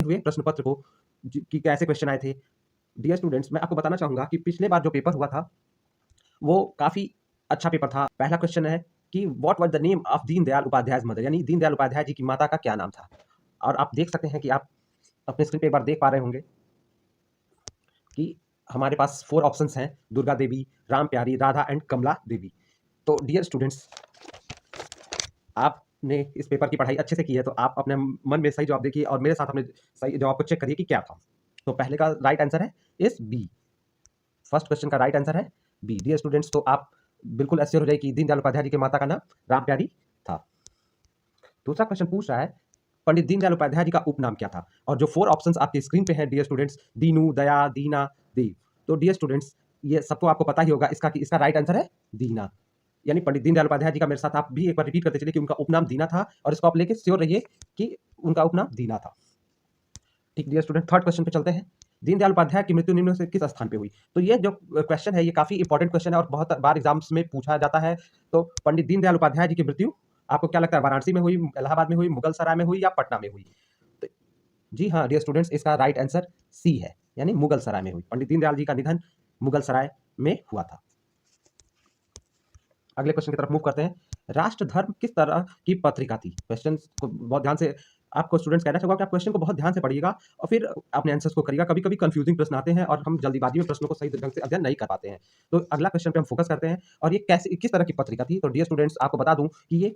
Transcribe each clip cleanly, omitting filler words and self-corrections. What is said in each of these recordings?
हुए प्रश्न पत्र को कि कैसे क्वेश्चन आए थे। डियर स्टूडेंट्स, मैं आपको बताना चाहूंगा कि पिछले बार जो पेपर हुआ था वो काफी अच्छा पेपर था। पहला क्वेश्चन है कि what was the name of Deendayal Upadhyay mother, यानी दीनदयाल उपाध्याय जी की माता का क्या नाम था। और आप देख सकते हैं कि आप अपने स्क्रीन पे एक बार देख पा रहे होंगे कि हमारे पास 4 ऑप्शंस हैं, दुर्गा देवी, राम प्यारी, राधा एंड कमला देवी। तो डियर स्टूडेंट्स, आपने इस पेपर की पढ़ाई अच्छे से की है, तो आप अपने मन में सही जवाब देखिए और मेरे साथ अपने सही जवाब को चेक करिए कि क्या था। तो पहले का राइट आंसर है इस बी। फर्स्ट क्वेश्चन का राइट आंसर है बी। डियर स्टूडेंट्स, तो आप बिल्कुल एश्योर हो जाए कि दीनदयाल उपाध्याय जी की माता का नाम राम प्यारी था। दूसरा क्वेश्चन पूछ रहा है पंडित दीनदयाल उपाध्याय जी का उपनाम क्या था। और जो 4 ऑप्शंस आपके स्क्रीन पे हैं डियर स्टूडेंट्स, दीनू, दया, दीना, देव। तो डियर स्टूडेंट्स, ये सबको आपको पता ही होगा इसका राइट आंसर है दीना। यानी पंडित दीनदयाल उपाध्याय जी का मेरे साथ आप भी एक बार रिपीट करते चलिए कि उनका उपनाम दीना था, और इसको आप लेके श्योर रहिए कि उनका उपनाम दीना था। ठीक डियर स्टूडेंट, थर्ड क्वेश्चन पे चलते हैं। दीनदयाल उपाध्याय की मृत्यु निम्न से किस स्थान पे हुई। तो ये जो क्वेश्चन है ये काफी इंपॉर्टेंट क्वेश्चन है और बहुत बार एग्जाम्स में पूछा जाता है। तो पंडित दीनदयाल उपाध्याय जी की मृत्यु आपको क्या लगता है, वाराणसी में हुई, इलाहाबाद में हुई, मुगल सराय में हुई या पटना में हुई। तो जी हाँ डियर स्टूडेंट्स, इसका राइट आंसर सी है, यानी मुगल सराय में हुई। पंडित दीनदयाल जी का निधन मुगल सराय में हुआ था। अगले क्वेश्चन की तरफ मूव करते हैं। राष्ट्र धर्म किस तरह की पत्रिका थी। क्वेश्चन को बहुत ध्यान से आपको स्टूडेंट्स कहना चाहूंगा कि आप क्वेश्चन को बहुत ध्यान से पढ़िएगा और फिर अपने आंसर्स को करिएगा। कभी कभी कंफ्यूजिंग प्रश्न आते हैं और हम जल्दीबाजी में प्रश्नों को सही ढंग से अध्ययन नहीं कर पाते हैं। तो अगला क्वेश्चन पे हम फोकस करते हैं और ये कैसे किस तरह की पत्रिका थी। तो डियर स्टूडेंट्स, आपको बता दूं कि ये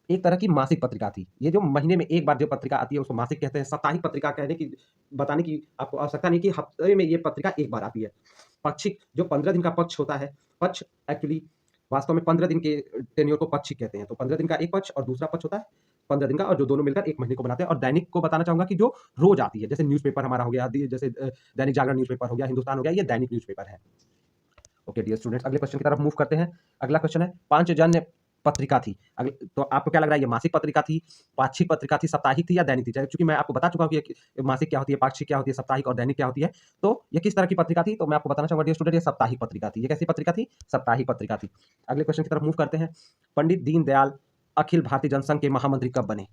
एक तरह की मासिक पत्रिका थी। ये जो महीने में एक बार जो पत्रिका आती है उसको मासिक कहते हैं। साप्ताहिक पत्रिका कहने की बताने की आपको आवश्यकता नहीं कि हफ्ते में ये पत्रिका एक बार आती है। पाक्षिक जो 15 दिन का पक्ष होता है, पक्ष एक्चुअली वास्तव में 15 दिन के टेन्योर को पाक्षिक कहते हैं। तो 15 दिन का एक पक्ष और दूसरा पक्ष होता है 15 दिन का, और जो दोनों मिलकर एक महीने को बनाते हैं। और दैनिक को बताना चाहूंगा कि जो रोज आती है, जैसे न्यूज़पेपर हमारा हो गया, जैसे दैनिक जागरण न्यूज़पेपर हो गया, हिंदुस्तान हो गया, ये दैनिक न्यूज़पेपर है। ओके डियर स्टूडेंट्स, अगले क्वेश्चन की तरफ मूव करते हैं। अगला क्वेश्चन है पांचजन्य पत्रिका थी। तो आपको क्या लग रहा है, ये मासिक पत्रिका थी, पाक्षिक पत्रिका थी, साप्ताहिक थी या दैनिक थी। क्योंकि मैं आपको बता चुका हूँ कि मासिक क्या होती है, पाक्षिक क्या होती है, साप्ताहिक और दैनिक क्या होती है। तो ये किस तरह की पत्रिका थी, तो मैं आपको बताना चाहूंगा डियर स्टूडेंट, ये साप्ताहिक पत्रिका थी। ये कैसी पत्रिका थी, साप्ताहिक पत्रिका थी। अगले क्वेश्चन की तरफ मूव करते हैं। पंडित दीनदयाल अखिल भारतीय जनसंघ के महामंत्री कब बने।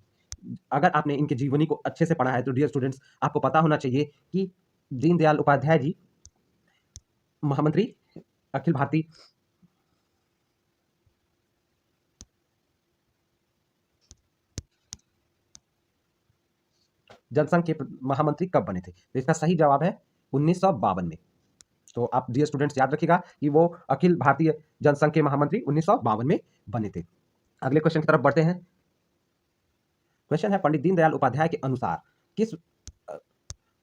अगर आपने इनके जीवनी को अच्छे से पढ़ा है तो डियर स्टूडेंट्स आपको पता होना चाहिए कि दीनदयाल उपाध्याय जी महामंत्री अखिल भारतीय जनसंघ के महामंत्री कब बने थे। तो इसका सही जवाब है 1952 में। तो आप डियर स्टूडेंट्स याद रखिएगा कि वो अखिल भारतीय जनसंघ के महामंत्री 1952 में बने थे। अगले क्वेश्चन की तरफ बढ़ते हैं। क्वेश्चन है पंडित दीनदयाल उपाध्याय के अनुसार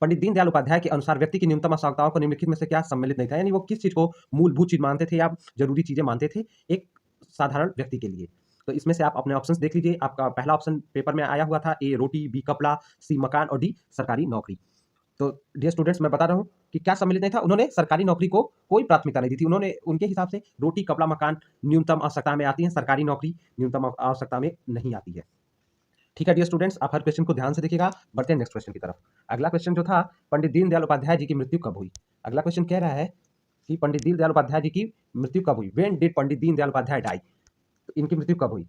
पंडित दीनदयाल उपाध्याय के अनुसार व्यक्ति की न्यूनतम आवश्यकताओं को निम्नलिखित में से क्या सम्मिलित नहीं था। यानी वो किस चीज को मूलभूत चीज मानते थे या जरूरी चीजें मानते थे एक साधारण व्यक्ति के लिए। तो इसमें से आप अपने ऑप्शंस देख लीजिए। आपका पहला ऑप्शन पेपर में आया हुआ था, ए रोटी, बी कपड़ा, सी मकान और डी सरकारी नौकरी। तो डियर स्टूडेंट्स मैं बता रहा हूँ कि क्या सम्मिलित नहीं था। उन्होंने सरकारी नौकरी को कोई प्राथमिकता नहीं दी थी। उन्होंने उनके हिसाब से रोटी कपड़ा मकान न्यूनतम आवश्यकता में आती है, सरकारी नौकरी न्यूनतम आवश्यकता में नहीं आती है। ठीक है डियर स्टूडेंट्स, आप हर क्वेश्चन को ध्यान से देखिएगा। बढ़ते हैं नेक्स्ट क्वेश्चन की तरफ। अगला क्वेश्चन जो था, पंडित दीनदयाल उपाध्याय जी की मृत्यु कब हुई। अगला क्वेश्चन कह रहा है कि पंडित दीनदयाल उपाध्याय जी की मृत्यु कब हुई। When did Pandit Deendayal Upadhyay die. तो इनकी मृत्यु कब हुई।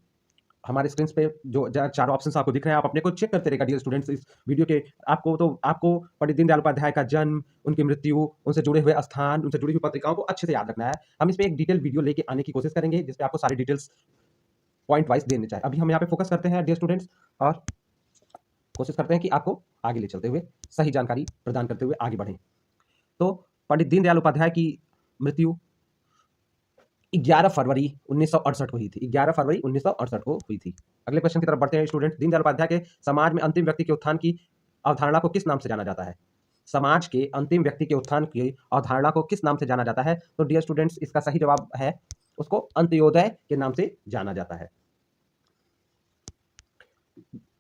हमारे स्क्रीन पे जो चार ऑप्शंस आपको दिख रहे हैं, आप अपने को चेक करते रहेगा डियर स्टूडेंट्स। इस वीडियो के आपको पंडित दीनदयाल उपाध्याय का जन्म, उनकी मृत्यु, उनसे जुड़े हुए स्थान, उनसे जुड़ी हुई पत्रिकाओं को अच्छे से याद रखना है। हम इस पे एक डिटेल वीडियो लेके आने की कोशिश करेंगे जिसपे आपको सारी डिटेल्स पॉइंट वाइज देने चाहिए। अभी हम यहाँ पे फोकस करते हैं डियर स्टूडेंट्स और कोशिश करते हैं कि आपको आगे ले चलते हुए सही जानकारी प्रदान करते हुए आगे बढ़ें। तो पंडित दीनदयाल उपाध्याय की मृत्यु 11 फरवरी 1968 को हुई थी। 11 फरवरी 1968 को हुई थी। अगले क्वेश्चन की तरफ बढ़ते हैं स्टूडेंट। दीनदयाल उपाध्याय के समाज में अंतिम व्यक्ति के उत्थान की अवधारणा को किस नाम से जाना जाता है। समाज के अंतिम व्यक्ति के उत्थान की अवधारणा को किस नाम से जाना जाता है। तो डियर स्टूडेंट्स इसका सही जवाब है उसको अंत्योदय के नाम से जाना जाता है।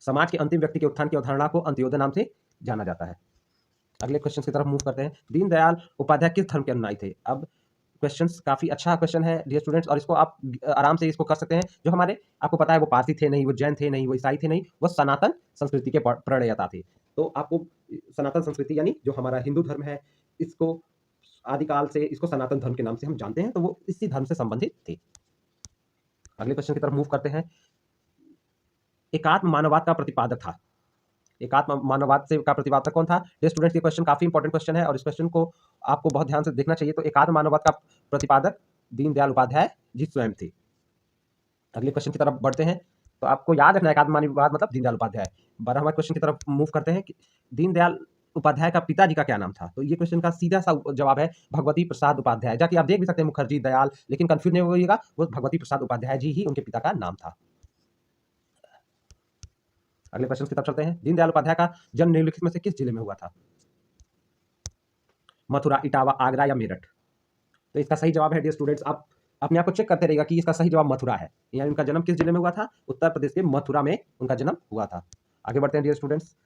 समाज के अंतिम व्यक्ति के उत्थान की अवधारणा को अंत्योदय नाम से जाना जाता है। अगले क्वेश्चन की तरफ मूव करते हैं। दीनदयाल उपाध्याय किस धर्म के अनुयायी थे। अब क्वेश्चंस काफी अच्छा क्वेश्चन है डियर स्टूडेंट्स और इसको आप आराम से इसको कर सकते हैं। जो हमारे आपको पता है वो पारसी थे नहीं, वो जैन थे नहीं, वो ईसाई थे नहीं, वो सनातन संस्कृति के प्रणेता थे। तो आपको सनातन संस्कृति यानी जो हमारा हिंदू धर्म है, इसको आदिकाल से इसको सनातन धर्म के नाम से हम जानते हैं, तो वो इसी धर्म से संबंधित थे। अगले क्वेश्चन की तरफ मूव करते हैं। एकात्म मानववाद का प्रतिपादक था। एकात्म मानववाद से का प्रतिपादक कौन था? ये स्टूडेंट्स, ये क्वेश्चन काफी इंपॉर्टेंट क्वेश्चन है और इस क्वेश्चन को आपको बहुत ध्यान से देखना चाहिए। तो एकात्म मानववाद का प्रतिपादक दीनदयाल उपाध्याय जी स्वयं थे। अगले क्वेश्चन की तरफ बढ़ते हैं। तो आपको याद रखना है एकात्म मानववाद मतलब दीनदयाल उपाध्याय। 12वां क्वेश्चन की तरफ मूव करते हैं कि दीनदयाल उपाध्याय का पिताजी का क्या नाम था? तो ये क्वेश्चन का सीधा सा जवाब है भगवती प्रसाद उपाध्याय। जाके आप देख भी सकते हैं मुखर्जी, दयाल, लेकिन कंफ्यूज नहीं होइएगा, वो भगवती प्रसाद उपाध्याय जी ही उनके पिता का नाम था। अगले क्वेश्चन की तरफ चलते हैं। दीनदयाल उपाध्याय का जन्म निम्नलिखित में से किस जिले में हुआ था? मथुरा, इटावा, आगरा या मेरठ? तो इसका सही जवाब है डियर स्टूडेंट्स, आप अपने आप को चेक करते रहिएगा कि इसका सही जवाब मथुरा है। यानी उनका जन्म किस जिले में हुआ था? उत्तर प्रदेश के मथुरा में उनका जन्म हुआ था। आगे बढ़ते हैं डियर स्टूडेंट्स।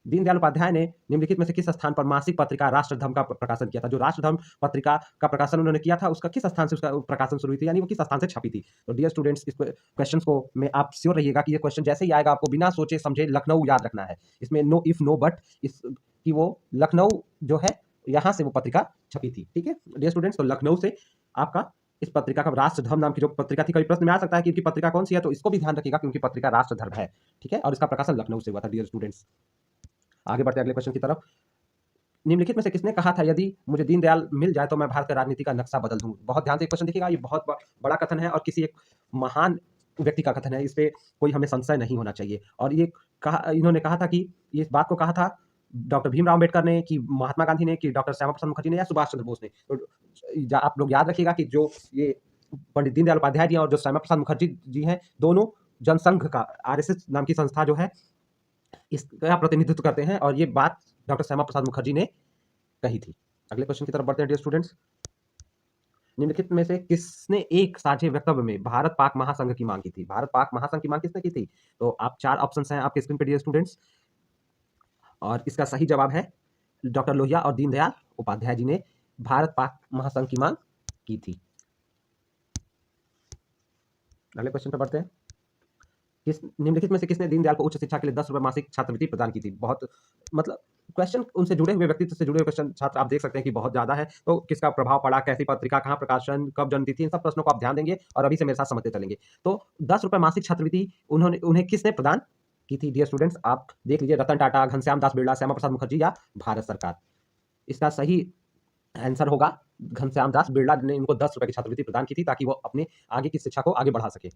दीनदयाल उपाध्याय ने निम्नलिखित में से किस स्थान पर मासिक पत्रिका राष्ट्रधर्म का प्रकाशन किया था? जो राष्ट्रधर्म पत्रिका का प्रकाशन उन्होंने किया था, उसका किस स्थान से उसका प्रकाशन शुरू हुई थी, यानी वो किस स्थान से छपी थी? तो डियर स्टूडेंट्स, इस क्वेश्चन को में आप श्योर रहिएगा कि ये क्वेश्चन जैसे ही आएगा आपको बिना सोचे समझे लखनऊ याद रखना है। इसमें नो इफ नो बट, इस कि वो लखनऊ जो है यहाँ से वो पत्रिका छपी थी। ठीक है डियर स्टूडेंट्स, तो लखनऊ से आपका इस पत्रिका का राष्ट्रधर्म नाम की जो पत्रिका थी, कभी प्रश्न में आ सकता है कि इनकी पत्रिका कौन सी है, तो इसको भी ध्यान रखिएगा कि उनकी पत्रिका राष्ट्रधर्म है। ठीक है, और इसका प्रकाशन लखनऊ से हुआ था डियर स्टूडेंट्स। आगे बढ़ते हैं अगले क्वेश्चन की तरफ। निम्नलिखित में से किसने कहा था यदि मुझे दीनदयाल मिल जाए तो मैं भारत का राजनीति का नक्शा बदल दूं? बहुत ध्यान से क्वेश्चन देखिएगा, ये बहुत बड़ा कथन है और किसी एक महान व्यक्ति का कथन है, इस पे कोई हमें संशय नहीं होना चाहिए। और ये कहा, इन्होंने कहा था कि इस बात को कहा था डॉक्टर भीमराव अम्बेडकर ने, कि महात्मा गांधी ने, कि डॉक्टर श्यामा प्रसाद मुखर्जी ने, या सुभाष चंद्र बोस ने? तो आप लोग याद रखिएगा कि जो ये पंडित दीनदयाल उपाध्याय जी और जो श्यामा प्रसाद मुखर्जी जी हैं, दोनों जनसंघ का, आरएसएस नाम की संस्था जो है, इसका प्रतिनिधित्व करते हैं और ये बात डॉक्टर श्यामा प्रसाद मुखर्जी ने कही थी। अगले क्वेश्चन की तरफ बढ़ते हैं डियर स्टूडेंट्स। निम्नलिखित में से किसने एक साझे वक्तव्य में भारत पाक महासंघ की मांग की थी? भारत पाक महासंघ की मांग किसने की थी? तो आप 4 ऑप्शंस हैं आपके स्क्रीन पे डियर स्टूडेंट्स, और इसका सही जवाब है डॉक्टर लोहिया और दीनदयाल उपाध्याय जी ने भारत पाक महासंघ की मांग की थी। अगले क्वेश्चन पे बढ़ते हैं। किस निम्नलिखित में से किसने दीनदयाल को उच्च शिक्षा के लिए 10 रुपए मासिक छात्रवृत्ति प्रदान की थी? बहुत मतलब क्वेश्चन उनसे जुड़े हुए, व्यक्तित्व से जुड़े हुए क्वेश्चन छात्र आप देख सकते हैं कि बहुत ज्यादा है। तो किसका प्रभाव पड़ा, कैसी पत्रिका, कहाँ प्रकाशन, कब जन्म तिथि, इन सब प्रश्नों को आप ध्यान देंगे और अभी से मेरे साथ समझते चलेंगे। तो 10 रुपए मासिक छात्रवृत्ति उन्हें किसने प्रदान की थी डियर स्टूडेंट्स? आप देख लीजिए, रतन टाटा, घनश्याम दास बिरला, श्यामा प्रसाद मुखर्जी या भारत सरकार? इसका सही आंसर होगा घनश्याम दास बिरला ने इनको 10 रुपए की छात्रवृत्ति प्रदान की थी, ताकि वो अपने आगे की शिक्षा को आगे बढ़ा सके।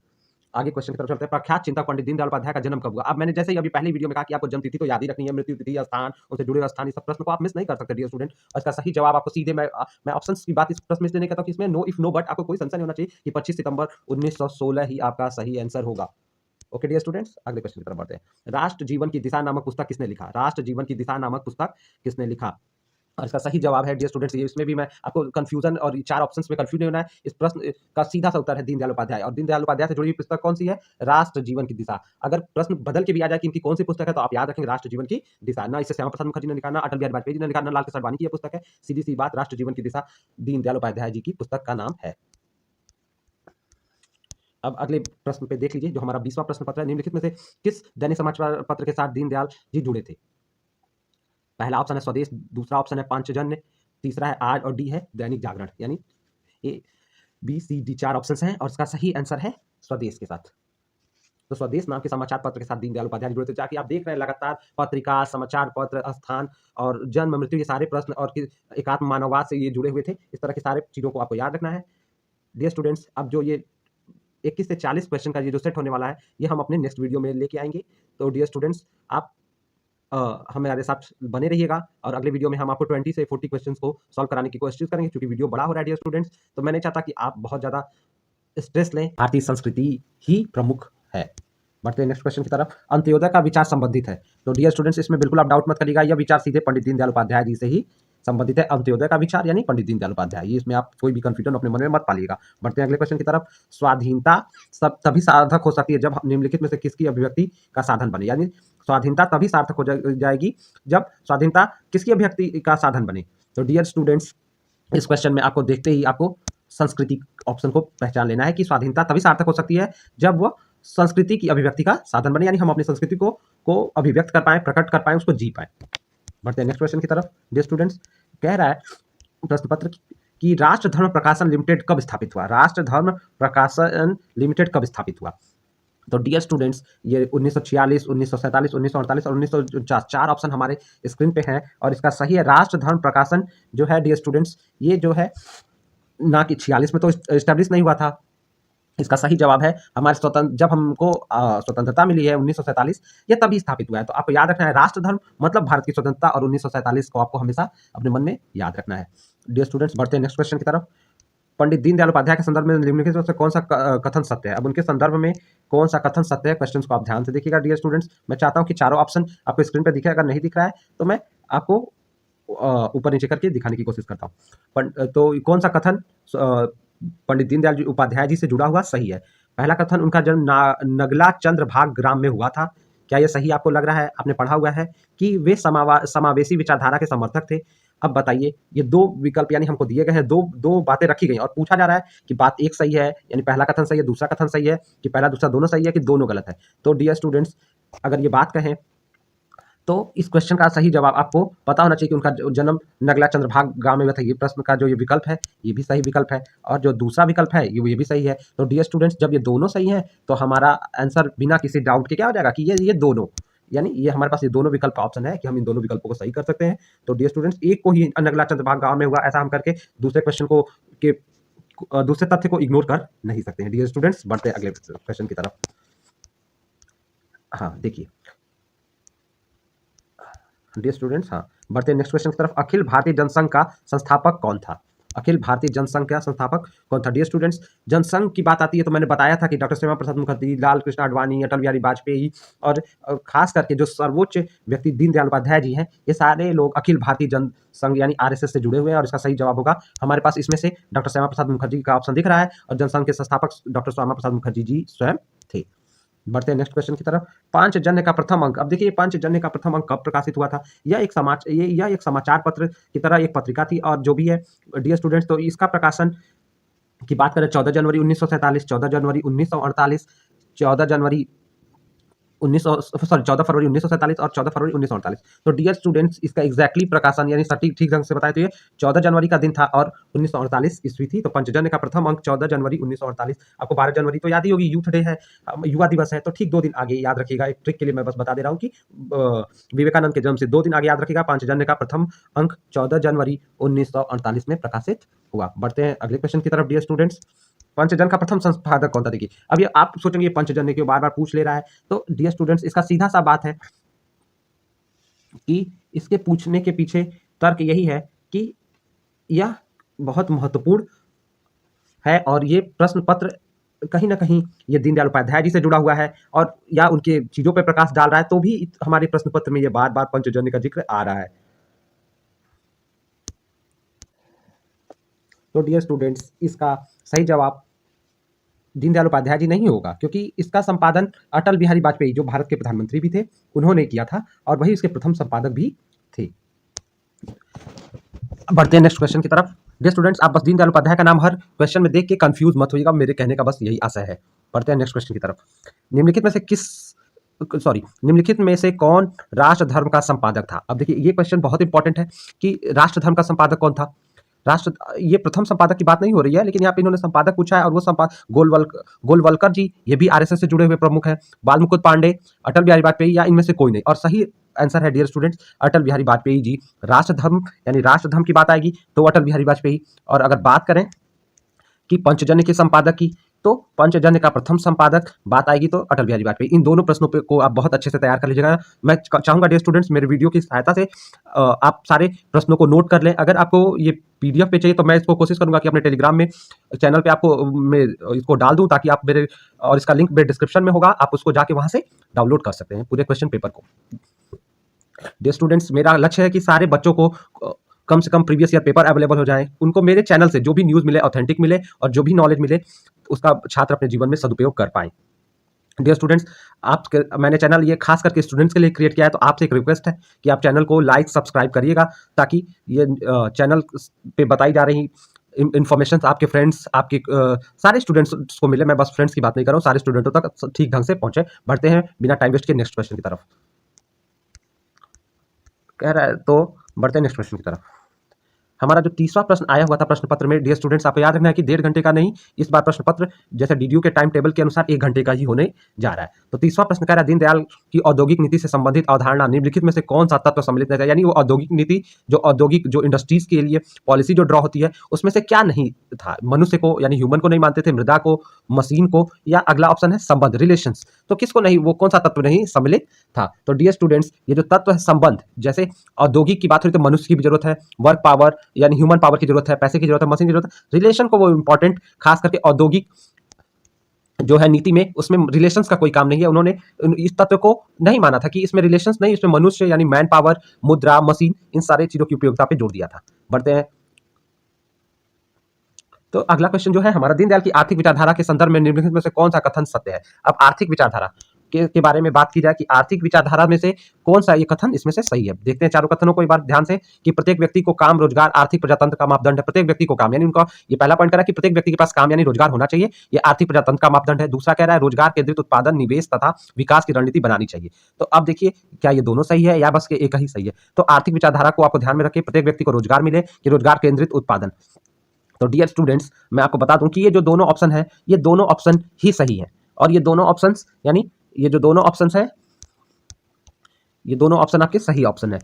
आगे क्वेश्चन की तरफ चलते हैं। प्रख्यात चिंतक पंडित दीनदयाल उपाध्याय का जन्म कब हुआ? अब मैंने जैसे ही अभी पहली वीडियो में कहा कि आपको जन्म तिथि तो याद ही रखनी है, मृत्यु तिथि, स्थान, उनसे जुड़े हुए स्थान, इस सब प्रश्न को आप मिस नहीं कर सकते डियर स्टूडेंट। और इसका सही जवाब आपको सीधे मैं ऑप्शंस की बात इस प्रश्न में इसलिए नहीं करता हूं कि इसमें नो इफ नो बट, आपको कोई संशय नहीं होना चाहिए कि 25 सितंबर 1916 ही आपका सही आंसर होगा। ओके डियर स्टूडेंट्स, अगले क्वेश्चन की तरफ बढ़ते हैं। राष्ट्र जीवन की दिशा नामक पुस्तक किसने लिखा? राष्ट्र जीवन की दिशा नामक पुस्तक किसने लिखा? और इसका सही जवाब है डियर स्टूडेंट्स, ये इसमें भी मैं आपको कंफ्यूजन और 4 ऑप्शंस में कंफ्यूज नहीं होना है। इस प्रश्न का सीधा सा उत्तर है दीनदयाल उपाध्याय, और दीनदयाल उपाध्याय से जुड़ी हुई पुस्तक कौन सी है? राष्ट्र जीवन की दिशा। अगर प्रश्न बदल के भी आ जाए कि इनकी कौन सी पुस्तक है, तो आप याद रखेंगे राष्ट्र जीवन की दिशा। ना इसे श्यामा प्रसाद मुखर्जी ने लिखा, ना अटल बिहारी वाजपेयी जी ने लिखा, ना लाल कृष्ण आडवाणी की यह पुस्तक है। सीधी सी बात, राष्ट्र जीवन की दिशा दीनदयाल उपाध्याय जी की पुस्तक का नाम है। अब अगले प्रश्न पे देख लीजिए, जो हमारा 20वां प्रश्न पत्र है। निम्नलिखित में से किस दैनिक समाचार पत्र के साथ दीनदयाल जी जुड़े थे? पहला ऑप्शन है स्वदेश, दूसरा ऑप्शन है पांचजन्य, तीसरा है आज, और डी है दैनिक जागरण। यानी A B C D 4 options हैं और इसका सही आंसर है स्वदेश के साथ। तो स्वदेश नाम के समाचार पत्र के साथ दीनदयाल उपाध्याय जुड़े थे। जाके आप देख रहे हैं लगातार पत्रिका, समाचार पत्र, स्थान और जन्म मृत्यु, ये सारे प्रश्न और एकात्म मानववाद से ये जुड़े हुए थे। इस तरह की सारे चीजों को आपको याद रखना है डियर स्टूडेंट्स। अब जो ये 21 से 40 क्वेश्चन का ये जो सेट होने वाला है, ये हम अपने नेक्स्ट वीडियो में लेके आएंगे। तो डियर स्टूडेंट्स, आप हमारे साथ बने रहिएगा और अगले वीडियो में हम आपको 20 से 40 क्वेश्चंस को सॉल्व कराने की कोशिश करेंगे, क्योंकि वीडियो बड़ा हो रहा है डियर स्टूडेंट्स। तो मैं नहीं चाहता कि आप बहुत ज़्यादा स्ट्रेस लें, भारतीय संस्कृति ही प्रमुख है। बढ़ते हैं नेक्स्ट क्वेश्चन की तरफ। अंत्योदय का विचार संबंधित है। तो डियर स्टूडेंट्स, इसमें बिल्कुल आप डाउट मत करिएगा, यह विचार सीधे पंडित दीनदयाल उपाध्याय जी से ही संबंधित है। अंत्योदय का विचार यानी पंडित दीनदयाल उपाध्याय, ये इसमें आप कोई भी कंफ्यूजन अपने मन में मत पालिएगा। बढ़ते हैं अगले क्वेश्चन की तरफ। स्वाधीनता सब तभी सार्थक हो सकती है जब निम्नलिखित में से किसकी अभिव्यक्ति का साधन बने? यानी स्वाधीनता तभी सार्थक हो जाएगी जब स्वाधीनता किसकी अभिव्यक्ति का साधन बने। तो डियर स्टूडेंट्स, इस क्वेश्चन में आपको देखते ही आपको संस्कृति ऑप्शन को पहचान लेना है कि स्वाधीनता तभी सार्थक हो सकती है जब वह संस्कृति की अभिव्यक्ति का साधन बने, यानी हम अपनी संस्कृति को अभिव्यक्त कर पाएं, प्रकट कर पाएं, उसको जी पाएं। बढ़ते हैं नेक्स्ट क्वेश्चन की तरफ। डियर स्टूडेंट्स, कह रहा है प्रश्न पत्र कि राष्ट्र धर्म प्रकाशन लिमिटेड कब स्थापित हुआ? राष्ट्र धर्म प्रकाशन लिमिटेड कब स्थापित हुआ? तो डियर स्टूडेंट्स, ये 1946, 1947, 1948 और 1949 चार ऑप्शन हमारे स्क्रीन पे हैं और इसका सही है राष्ट्र धर्म प्रकाशन जो है डियर स्टूडेंट्स, ये जो है ना कि 46 में तो एस्टेब्लिश नहीं हुआ था। इसका सही जवाब है हमारे जब हमको स्वतंत्रता मिली है 1947, ये तभी स्थापित हुआ है। तो आपको याद रखना है राष्ट्र धर्म मतलब भारत की स्वतंत्रता और 1947 को आपको हमेशा अपने मन में याद रखना है। डियर स्टूडेंट्स, बढ़ते हैं नेक्स्ट क्वेश्चन की तरफ। पंडित दीनदयाल उपाध्याय के संदर्भ में निम्नलिखित में से कौन सा कथन सत्य है? अब उनके संदर्भ में कौन सा कथन सत्य है, क्वेश्चन को आप ध्यान से देखिएगा डियर स्टूडेंट्स। मैं चाहता हूं कि चारों ऑप्शन आपको स्क्रीन पर दिखे, अगर नहीं दिख रहा है तो मैं आपको ऊपर नीचे करके दिखाने की कोशिश करता हूँ। तो कौन सा कथन पंडित दीनदयाल उपाध्याय जी से जुड़ा हुआ सही है? पहला कथन, उनका जन्म नगला चंद्रभाग ग्राम में हुआ था। क्या यह सही आपको लग रहा है? आपने पढ़ा हुआ है कि वे समावेशी विचारधारा के समर्थक थे। अब बताइए, ये दो विकल्प यानी हमको दिए गए हैं, दो बातें रखी गई और पूछा जा रहा है कि बात एक सही है यानी पहला कथन सही है, दूसरा कथन सही है कि पहला दूसरा दोनों सही है कि दोनों गलत है। तो डियर स्टूडेंट्स, अगर ये बात कहें तो इस क्वेश्चन का सही जवाब आपको पता होना चाहिए कि उनका जन्म नगला चंद्रभाग गांव में हुआ था। ये प्रश्न का जो ये विकल्प है ये भी सही विकल्प है और जो दूसरा विकल्प है ये भी सही है। तो डियर स्टूडेंट्स, जब ये दोनों सही हैं तो हमारा आंसर बिना किसी डाउट के क्या हो जाएगा कि ये दोनों, यानी ये हमारे पास ये दोनों विकल्प ऑप्शन है कि हम इन दोनों विकल्पों को सही कर सकते हैं। तो डियर स्टूडेंट्स, एक को ही नगला चंद्रभाग गांव में हुआ ऐसा हम करके दूसरे क्वेश्चन को के दूसरे तथ्य को इग्नोर कर नहीं सकते हैं। डियर स्टूडेंट्स, बढ़ते अगले क्वेश्चन की तरफ। हाँ देखिए डियर स्टूडेंट्स, हाँ बढ़ते हैं नेक्स्ट क्वेश्चन की तरफ। अखिल भारतीय जनसंघ का संस्थापक कौन था? अखिल भारतीय जनसंघ का संस्थापक कौन था? डियर स्टूडेंट्स, जनसंघ की बात आती है तो मैंने बताया था कि डॉक्टर श्यामा प्रसाद मुखर्जी, लाल कृष्ण आडवाणी, अटल बिहारी वाजपेयी और खास करके जो सर्वोच्च व्यक्ति दीनदयाल उपाध्याय जी हैं, ये सारे लोग अखिल भारतीय जनसंघ यानी आरएसएस से जुड़े हुए हैं। और इसका सही जवाब होगा हमारे पास इसमें से डॉक्टर श्यामा प्रसाद मुखर्जी का ऑप्शन दिख रहा है और जनसंघ के संस्थापक डॉक्टर श्यामा प्रसाद मुखर्जी जी स्वयं थे। बढ़ते हैं नेक्स्ट क्वेश्चन की तरफ। पांचजन्य का प्रथम अंक, अब देखिए पांचजन्य का प्रथम अंक कब प्रकाशित हुआ था? यह एक समाचार पत्र की तरह एक पत्रिका थी और जो भी है डियर स्टूडेंट्स, तो इसका प्रकाशन की बात करें 14 जनवरी 1947, 14 जनवरी 1948, 14 जनवरी 14 फरवरी 1947 और 14 फरवरी 1948। तो डियर स्टूडेंट्स, इसका एग्जैक्टली प्रकाशन यानी सटीक ठीक ढंग से बताए तो ये 14 जनवरी का दिन था और 1948 ईस्वी थी। तो पंचजन्य का प्रथम अंक 14 जनवरी 1948। आपको 12 जनवरी तो याद ही होगी, यूथ डे है, युवा दिवस है, तो ठीक 2 दिन आगे याद रखिएगा। एक ट्रिक के लिए मैं बस बता दे रहा हूँ कि विवेकानंद के जन्म से 2 दिन आगे याद रखिएगा। पांचजन्य का प्रथम अंक 14 जनवरी 1948 में प्रकाशित हुआ। बढ़ते हैं अगले क्वेश्चन की तरफ डियर स्टूडेंट्स। पंचजन का प्रथम संपादक कौन था? देखिए अब ये आप सोचेंगे पंचजन्य क्यों बार बार पूछ ले रहा है, तो डियर स्टूडेंट्स इसका सीधा सा बात है कि इसके पूछने के पीछे तर्क यही है कि यह बहुत महत्वपूर्ण है और ये प्रश्न पत्र कहीं ना कहीं ये दीनदयाल उपाध्याय जी से जुड़ा हुआ है और या उनके चीजों पर प्रकाश डाल रहा है, तो भी हमारे प्रश्न पत्र में ये बार बार पंचजन्य का जिक्र आ रहा है। तो डियर स्टूडेंट्स, इसका सही जवाब दीनदयाल उपाध्याय जी नहीं होगा क्योंकि इसका संपादन अटल बिहारी वाजपेयी जो भारत के प्रधानमंत्री भी थे उन्होंने किया था और वही इसके प्रथम संपादक भी थे। बढ़ते हैं नेक्स्ट क्वेश्चन की तरफ। डियर स्टूडेंट्स, आप बस दीनदयाल उपाध्याय का नाम हर क्वेश्चन में देख के कंफ्यूज मत होइएगा, मेरे कहने का बस यही आशय है। बढ़ते हैं नेक्स्ट क्वेश्चन की तरफ। निम्नलिखित में से कौन राष्ट्र धर्म का संपादक था? अब देखिए ये क्वेश्चन बहुत इंपॉर्टेंट है कि राष्ट्र धर्म का संपादक कौन था। ये प्रथम संपादक की बात नहीं हो रही है, लेकिन यहाँ पे इन्होंने संपादक पूछा है और वो संपादक गोलवलकर जी, ये भी आरएसएस से जुड़े हुए प्रमुख हैं। बालमुकुंद पांडे, अटल बिहारी वाजपेयी या इनमें से कोई नहीं। और सही आंसर है डियर स्टूडेंट्स अटल बिहारी वाजपेयी जी। राष्ट्र धर्म यानी राष्ट्र धर्म की बात आएगी तो अटल बिहारी वाजपेयी। और अगर बात करें कि पंचजन्य के संपादक की, तो पंचजन्य का प्रथम संपादक बात आएगी तो अटल बिहारी वाजपेयी। इन दोनों प्रश्नों पे को आप बहुत अच्छे से तैयार कर लीजिएगा। मैं चाहूंगा डियर स्टूडेंट्स मेरे वीडियो की सहायता से आप सारे प्रश्नों को नोट कर लें। अगर आपको ये पीडीएफ पे चाहिए तो मैं इसको कोशिश करूंगा कि अपने टेलीग्राम में चैनल पे आपको मैं इसको डाल दूं ताकि आप मेरे, और इसका लिंक मेरे डिस्क्रिप्शन में होगा, आप उसको जाके वहां से डाउनलोड कर सकते हैं पूरे क्वेश्चन पेपर को। डियर स्टूडेंट्स, मेरा लक्ष्य है कि सारे बच्चों को कम से कम प्रीवियस ईयर पेपर अवेलेबल हो जाएं, उनको मेरे चैनल से जो भी न्यूज़ मिले ऑथेंटिक मिले और जो भी नॉलेज मिले उसका छात्र अपने जीवन में सदुपयोग कर पाएं। डियर स्टूडेंट्स, मैंने चैनल ये खास करके स्टूडेंट्स के लिए क्रिएट किया है, तो आपसे एक रिक्वेस्ट है कि आप चैनल को लाइक सब्सक्राइब करिएगा ताकि ये चैनल पे बताई जा रही इन्फॉर्मेशन आपके फ्रेंड्स, आपके सारे स्टूडेंट्स को मिले। मैं बस फ्रेंड्स की बात नहीं कर रहा हूँ, सारे स्टूडेंटों तक ठीक ढंग से पहुंचे। बढ़ते हैं बिना टाइम वेस्ट के नेक्स्ट क्वेश्चन की तरफ। कह रहा है तो बढ़ते हैं नेक्स्ट क्वेश्चन की तरफ। हमारा जो तीसरा प्रश्न आया हुआ था प्रश्न पत्र में, डियर स्टूडेंट्स, आपको याद रखना है कि 1.5 घंटे का नहीं, इस बार प्रश्न पत्र जैसे डीडीयू के टाइम टेबल के अनुसार 1 घंटे का ही होने जा रहा है। तो तीसरा प्रश्न कह रहा है, दीनदयाल की औद्योगिक नीति से संबंधित अवधारणा निम्नलिखित में से कौन सा तत्व सम्मिलित है? यानी वो औद्योगिक नीति जो औद्योगिक जो इंडस्ट्रीज के लिए पॉलिसी जो ड्रॉ होती है, उसमें से क्या नहीं था? मनुष्य को यानी ह्यूमन को नहीं मानते थे, मृदा को, मशीन को, या अगला ऑप्शन है संबंध, रिलेशंस। तो किसको नहीं, वो कौन सा तत्व नहीं सम्मिलित था? तो डियर स्टूडेंट्स, ये जो तत्व है संबंध, जैसे औद्योगिक की बात हुई तो मनुष्य की भी जरूरत है, वर्क पावर यानी ह्यूमन पावर की जरूरत है, पैसे की जरूरत है, मशीन की जरूरत है। रिलेशन को वो इंपॉर्टेंट, खास करके औद्योगिक जो है नीति में, उसमें रिलेशंस का कोई काम नहीं है। उन्होंने इस तत्व को नहीं माना था कि इसमें रिलेशंस नहीं, इसमें मनुष्य यानी मैन पावर, मुद्रा, मशीन, इन सारे चीजों की उपयोगिता पे जोर दिया था। बढ़ते हैं। तो अगला क्वेश्चन जो है हमारा, दीनदयाल की आर्थिक विचारधारा के संदर्भ में निम्नलिखित में से कौन सा कथन सत्य है? अब आर्थिक विचारधारा के बारे में बात की जाए कि आर्थिक विचारधारा में से कौन सा ये कथन इसमें से सही है। देखते हैं चारों कथनों को एक बार ध्यान से, कि प्रत्येक व्यक्ति को काम, रोजगार आर्थिक प्रजातंत्र का मापदंड है। प्रत्येक व्यक्ति को काम, यानी उनका ये पहला पॉइंट करा कि प्रत्येक व्यक्ति के पास काम यानी रोजगार होना चाहिए, ये आर्थिक प्रजातंत्र का मापदंड है। दूसरा कह रहा है रोजगार केंद्रित उत्पादन, निवेश तथा विकास की रणनीति बनानी चाहिए। तो अब देखिए, क्या ये दोनों सही है या बस एक ही सही है? तो आर्थिक विचारधारा को आपको ध्यान में रखिए, प्रत्येक व्यक्ति को रोजगार मिले, कि रोजगार केंद्रित उत्पादन। तो डियर स्टूडेंट्स, मैं आपको बता दूं कि ये जो दोनों ऑप्शन है, ये दोनों ऑप्शन ही सही है। और ये दोनों ऑप्शंस यानी ये जो दोनों ऑप्शंस है, ये दोनों ऑप्शन आपके सही ऑप्शन है।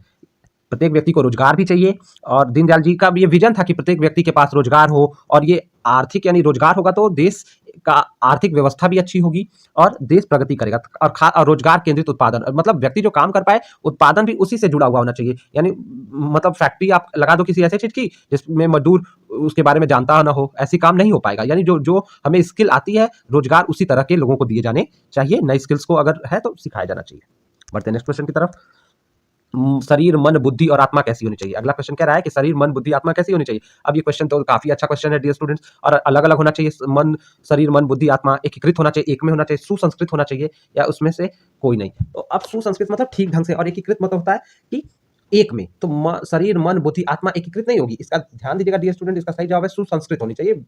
प्रत्येक व्यक्ति को रोजगार भी चाहिए, और दीनदयाल जी का भी ये विजन था कि प्रत्येक व्यक्ति के पास रोजगार हो, और ये आर्थिक यानी रोजगार होगा तो देश का आर्थिक व्यवस्था भी अच्छी होगी और देश प्रगति करेगा। और रोजगार केंद्रित उत्पादन मतलब व्यक्ति जो काम कर पाए, उत्पादन भी उसी से जुड़ा हुआ होना चाहिए। यानी मतलब फैक्ट्री आप लगा दो किसी ऐसे चीज की जिसमें मजदूर उसके बारे में जानता ना हो, ऐसी काम नहीं हो पाएगा। यानी जो जो हमें स्किल आती है, रोजगार उसी तरह के लोगों को दिए जाने चाहिए। नई स्किल्स को अगर है तो सिखाया जाना चाहिए। बढ़ते हैं नेक्स्ट क्वेश्चन की तरफ। शरीर, मन, बुद्धि और आत्मा कैसी होनी चाहिए? अगला क्वेश्चन कह रहा है कि शरीर, मन, बुद्धि, आत्मा कैसी होनी चाहिए। अब ये क्वेश्चन तो काफी अच्छा क्वेश्चन है डियर स्टूडेंट्स, और अलग अलग होना चाहिए। मन, शरीर, मन, बुद्धि, आत्मा एकीकृत होना चाहिए, एक में होना चाहिए, सुसंस्कृत होना चाहिए, या उसमें से कोई नहीं। तो अब सुसंस्कृत मतलब ठीक ढंग से, और एकीकृत मतलब होता है कि एक में। तो शरीर, मन, बुद्धि, आत्मा एकीकृत नहीं होगी। इसका ध्यान दीजिएगा डियर स्टूडेंट, इसका सही जवाब है सुसंस्कृत होनी चाहिए,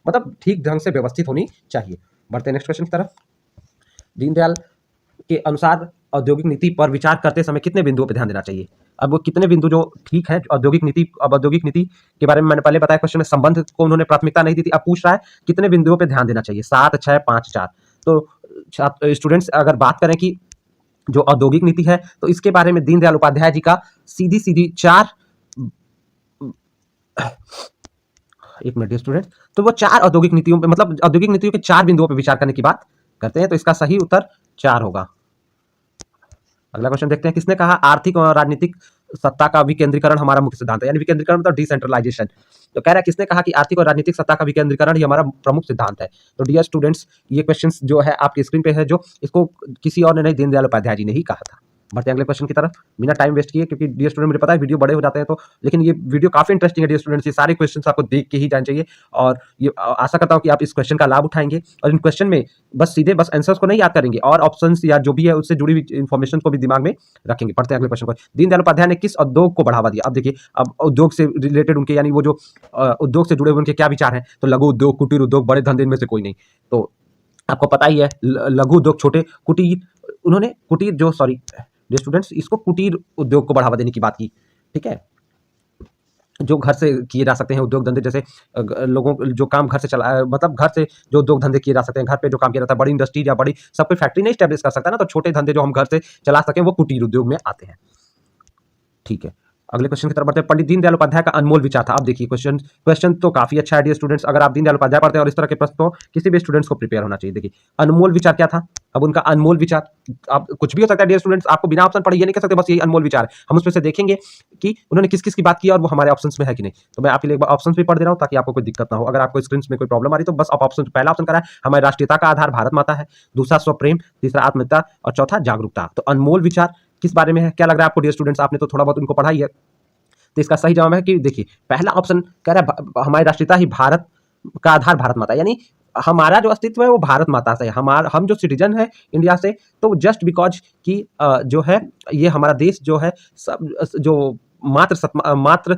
मतलब ठीक ढंग से व्यवस्थित होनी चाहिए। बढ़ते हैं नेक्स्ट क्वेश्चन की तरफ। दीनदयाल के अनुसार औद्योगिक नीति पर विचार करते समय कितने बिंदुओं पर ध्यान देना चाहिए? अब वो कितने बिंदु जो ठीक है औद्योगिक नीति, अब औद्योगिक नीति के बारे में मैंने पहले बताया क्वेश्चन में, संबंध को उन्होंने प्राथमिकता नहीं दी थी। अब पूछ रहा है कितने बिंदुओं पे ध्यान देना चाहिए, 7, 6, 5, 4। तो स्टूडेंट्स अगर बात करें कि जो औद्योगिक नीति है, तो इसके बारे में दीनदयाल उपाध्याय जी का सीधी सीधी 4, एक मिनट स्टूडेंट, तो वो 4 औद्योगिक नीतियों पे, मतलब औद्योगिक नीतियों के 4 बिंदुओं पे विचार करने की बात करते हैं। तो इसका सही उत्तर 4 होगा। अगला क्वेश्चन देखते हैं। किसने कहा आर्थिक और राजनीतिक सत्ता का विकेंद्रीकरण हमारा मुख्य सिद्धांत है? यानी विकेंद्रीकरण मतलब डिसेंट्रलाइजेशन। तो कह रहा है किसने कहा कि आर्थिक और राजनीतिक सत्ता का विकेंद्रीकरण ही हमारा प्रमुख सिद्धांत है? तो डियर स्टूडेंट्स, ये क्वेश्चंस जो है आपकी स्क्रीन पे है, जो इसको किसी और ने नहीं, दीनदयाल उपाध्याय जी ने ही कहा था। बढ़ते हैं अगले क्वेश्चन की तरफ बिना टाइम वेस्ट किए, क्योंकि डियर स्टूडेंट मुझे पता है वीडियो बड़े हो जाते हैं, तो लेकिन ये वीडियो काफी इंटरेस्टिंग है डियर स्टूडेंट्स। ये सारे क्वेश्चंस आपको देख के ही जाने चाहिए, और ये आशा करता हूं कि आप इस क्वेश्चन का लाभ उठाएंगे, और इन क्वेश्चन में बस सीधे बस आंसर्स को नहीं याद करेंगे, और ऑप्शंस या जो भी है उससे जुड़ी हुई इन्फॉर्मेशन को भी दिमाग में रखेंगे। पढ़ते हैं अगले क्वेश्चन को। दीनदयाल उपाध्याय ने किस उद्योग को बढ़ावा दिया? अब देखिए, अब उद्योग से रिलेटेड उनके यानी वो जो उद्योग से जुड़े हुए उनके क्या विचार हैं, तो लघु उद्योग, कुटीर उद्योग, बड़े धंधे में से कोई नहीं। तो आपको पता ही है, लघु उद्योग, छोटे कुटीर, उन्होंने कुटीर जो सॉरी स्टूडेंट्स, इसको कुटीर उद्योग को बढ़ावा देने की बात की। ठीक है, जो घर से किए जा सकते हैं उद्योग धंधे, जैसे लोगों जो काम घर से चला, मतलब घर से जो उद्योग धंधे किए जा सकते हैं, घर पे जो काम किया जाता है, बड़ी इंडस्ट्री या बड़ी सब कोई फैक्ट्री नहीं स्टैब्लिश कर सकता ना, तो छोटे धंधे जो हम घर से चला सकें वो कुटीर उद्योग में आते हैं। ठीक है, अगले क्वेश्चन की तरफ बढ़ते हैं। पंडित दीनदयाल उपाध्याय का अनमोल विचार था। अब देखिए क्वेश्चन तो काफी अच्छा है डियर स्टूडेंट्स। अगर आप दीनदयाल उपाध्याय पढ़ते हैं और इस तरह के प्रश्न, तो किसी भी स्टूडेंट्स को प्रिपेयर होना चाहिए। देखिए अनमोल विचार क्या था। अब उनका अनमोल विचार, आप कुछ भी हो सकता है डियर स्टूडेंट्स, आपको बिना ऑप्शन पढ़े ये नहीं कह सकते बस यही अनमोल विचार है। हम उसमें से देखेंगे कि उन्होंने किस किस की बात की और वो हमारे ऑप्शन में है कि नहीं। तो मैं आपके लिए ऑप्शन भी पढ़ दे रहा हूँ ताकि आपको कोई दिक्कत ना हो। अगर आपको स्क्रीन में कोई प्रॉब्लम आ रही तो बस आप ऑप्शन, पहला ऑप्शन करा है हमारी राष्ट्रीयता का आधार भारत माता है, दूसरा स्वप्रेम, तीसरा आत्मीयता, और चौथा जागरूकता। तो अनमोल विचार किस बारे में है, क्या लग रहा है आपको डियर स्टूडेंट्स? आपने तो थोड़ा बहुत उनको पढ़ा ही है। तो इसका सही जवाब है कि देखिए पहला ऑप्शन कह रहा है हमारी राष्ट्रीयता ही भारत का आधार भारत माता, यानी हमारा जो अस्तित्व है वो भारत माता से है। हम जो सिटीजन है इंडिया से, तो जस्ट बिकॉज कि जो है ये हमारा देश जो है सब जो मात्र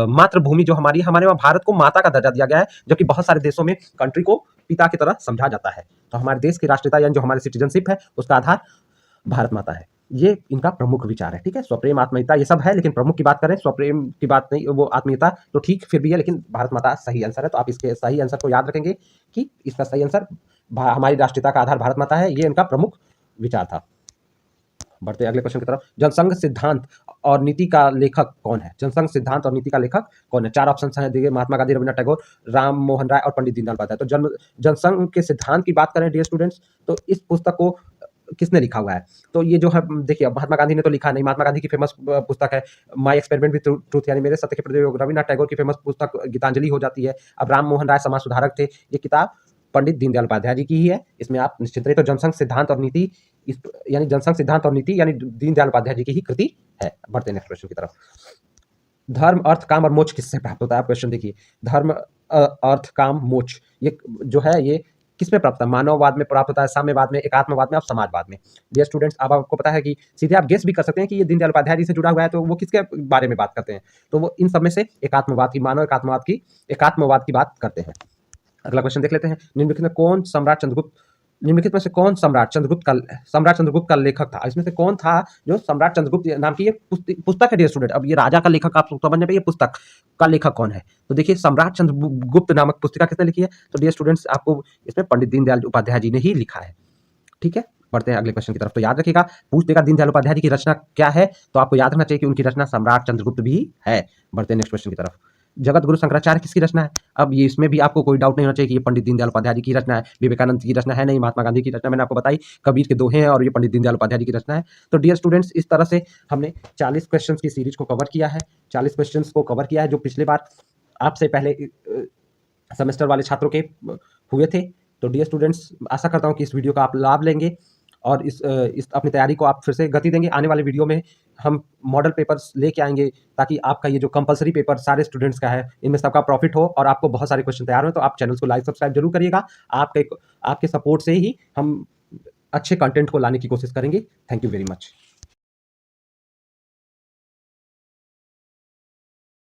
मातृभूमि जो हमारी, हमारे वहाँ भारत को माता का दर्जा दिया गया है, जबकि बहुत सारे देशों में कंट्री को पिता की तरह समझा जाता है। तो हमारे देश की राष्ट्रीयता यानी जो हमारी सिटीजनशिप है उसका आधार भारत माता है। ये इनका प्रमुख विचार है। ठीक है, स्वप्रेम आत्मीयता ये सब है, लेकिन प्रमुख की बात करें, स्वप्रेम की बात नहीं, वो आत्मीयता तो ठीक फिर भी है, लेकिन भारत माता सही आंसर है। तो आप इसके सही आंसर को याद रखेंगे कि इसका सही आंसर हमारी राष्ट्रीयता का आधार भारत माता है। ये इनका प्रमुख विचार था। बढ़ते हैं अगले क्वेश्चन की तरफ। जनसंघ सिद्धांत और नीति का लेखक कौन है? जनसंघ सिद्धांत और नीति का लेखक कौन है? 4 ऑप्शन हैं, देखिए महात्मा गांधी, रविन्द्रनाथ टैगोर, राम मोहन राय और पंडित दीनदयाल उपाध्याय। तो जनसंघ के सिद्धांत की बात करें डियर स्टूडेंट्स, तो इस पुस्तक को किसने लिखा हुआ है? तो ये जो है, देखिए महात्मा गांधी ने तो लिखा नहीं। महात्मा गांधी की फेमस पुस्तक है माई एक्सपेरिमेंट विद ट्रूथ, यानी मेरे सत्य के प्रयोग। रविन्द्रनाथ टैगोर की फेमस पुस्तक गीतांजलि हो जाती है। अब राम मोहन राय समाज सुधारक थे, ये किताब पंडित दीनदयाल उपाध्याय जी की ही है। इसमें आप निश्चित रहिए। तो जनसंघ सिद्धांत और नीति, यानी जनसंघ सिद्धांत और नीति यानी दीनदयाल उपाध्याय जी की ही कृति है। बढ़ते हैं नेक्स्ट क्वेश्चन की तरफ। धर्म, अर्थ, काम और मोक्ष किससे प्राप्त होता है? आप क्वेश्चन देखिए, धर्म, अर्थ, काम, मोक्ष, ये जो है ये किसमें प्राप्त है? मानववाद में प्राप्त होता है, साम्यवाद में, एकात्मवाद में और समाजवाद में। डियर स्टूडेंट्स, अब आपको पता है कि सीधे आप गेस भी कर सकते हैं कि ये दीनदयाल उपाध्याय जी से जुड़ा हुआ है, तो वो किसके बारे में बात करते हैं? तो वो इन सब में से एकात्मवाद की, मानव एकात्मवाद की बात करते हैं। अगला क्वेश्चन देख लेते हैं। निम्नलिखित में कौन सम्राट चंद्रगुप्त, निम्नलिखित में से कौन सम्राट चंद्रगुप्त का लेखक था? इसमें से कौन था जो सम्राट चंद्रगुप्त नाम की ये पुस्तक है डियर स्टूडेंट। अब ये राजा का लेखक आप समझने पे, ये पुस्तक का लेखक कौन है? तो देखिए, सम्राट चंद्रगुप्त नामक पुस्तिका किसने लिखी है? तो डियर स्टूडेंट्स, आपको इसमें पंडित दीनदयाल उपाध्याय जी ने ही लिखा है। ठीक है, बढ़ते हैं अगले क्वेश्चन की तरफ। तो याद रखिएगा, पूछ देगा दीनदयाल उपाध्याय जी की रचना क्या है, तो आपको याद रखना चाहिए कि उनकी रचना सम्राट चंद्रगुप्त भी है। बढ़ते हैं नेक्स्ट क्वेश्चन की तरफ। जगत गुरु शंकराचार्य किसकी रचना है? अब ये इसमें भी आपको कोई डाउट नहीं होना चाहिए कि ये पंडित दीनदयाल उपाध्याय जी की रचना है। विवेकानंद की रचना है नहीं, महात्मा गांधी की रचना मैंने आपको बताई, कबीर के दोहे हैं और ये पंडित दीनदयाल उपाध्याय जी की रचना है। तो डियर स्टूडेंट्स, इस तरह से हमने 40 क्वेश्चंस की सीरीज को कवर किया है। 40 क्वेश्चंस को कवर किया है जो पिछले बार आपसे पहले सेमेस्टर वाले छात्रों के हुए थे। तो डियर स्टूडेंट्स, आशा करता हूँ कि इस वीडियो का आप लाभ लेंगे और इस अपनी तैयारी को आप फिर से गति देंगे। आने वाले वीडियो में हम मॉडल पेपर्स लेके आएंगे, ताकि आपका ये जो कंपलसरी पेपर सारे स्टूडेंट्स का है, इनमें सबका प्रॉफिट हो और आपको बहुत सारे क्वेश्चन तैयार हो। तो आप चैनल को लाइक सब्सक्राइब जरूर करिएगा। आपके सपोर्ट से ही हम अच्छे कंटेंट को लाने की कोशिश करेंगे। Thank you very much.